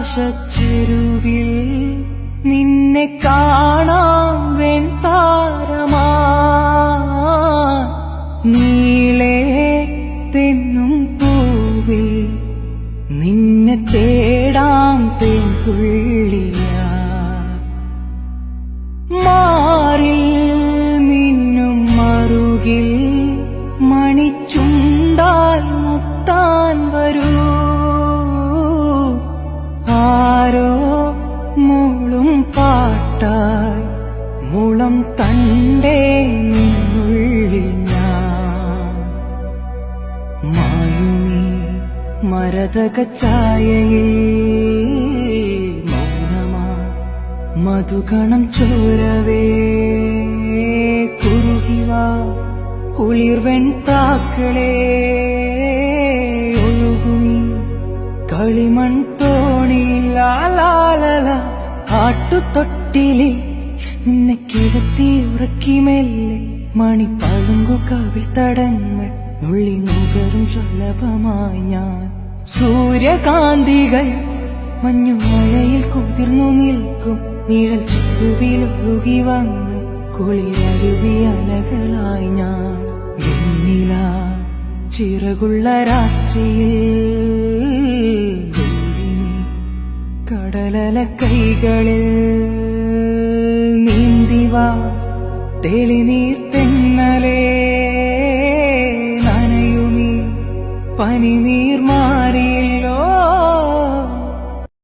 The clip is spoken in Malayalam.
ആകാശച്ചെരുവിൽ നിന്നെ കാണാം വെൺതാരമാ നീളേ തെന്നും പൂവിൽ നിന്നെ തേടാം തേൻതുള്ളിയാ മാറിൽ മിന്നും മറുകിൽ മണിച്ചുണ്ടാൽ മുത്താൻ വരൂ ആരോ മൂളും പാട്ടായി മുളം തണ്ടേ നിന്നുള്ളിൽ ഞാൻ മായുനീ മരതക ഛായയിൽ മൗനമാ മധുകണം ചോരവേ കുറുകിവാ കുളിർവെൺ പ്രാക്കളേ ഒഴുകുനീ കളിമൺ തോണിയിൽ ആട്ടുതൊട്ടിലിൽ നിന്നെ കിടത്തി ഉറക്കി മെല്ലെ മണിപ്പളുങ്കു കവിൾ തടങ്ങൾ നുള്ളി നുകരും സുലഭമായി ഞാൻ സൂര്യകാന്തികൾ മഞ്ഞുമഴയിൽ കുതിർന്നു നിൽക്കും നിഴൽ ചെരുവിൽ ഒഴുകി വന്ന് കുളിരരുവി അലകളായി ഞാൻ വെണ്ണില ചിറകുള്ള രാത്രിയിൽ കടലല കൈകളിൽ നീന്തിവാ തെളിനീർ തെന്നലേ നനയുമീ പനിനീർ മാറിയിൽ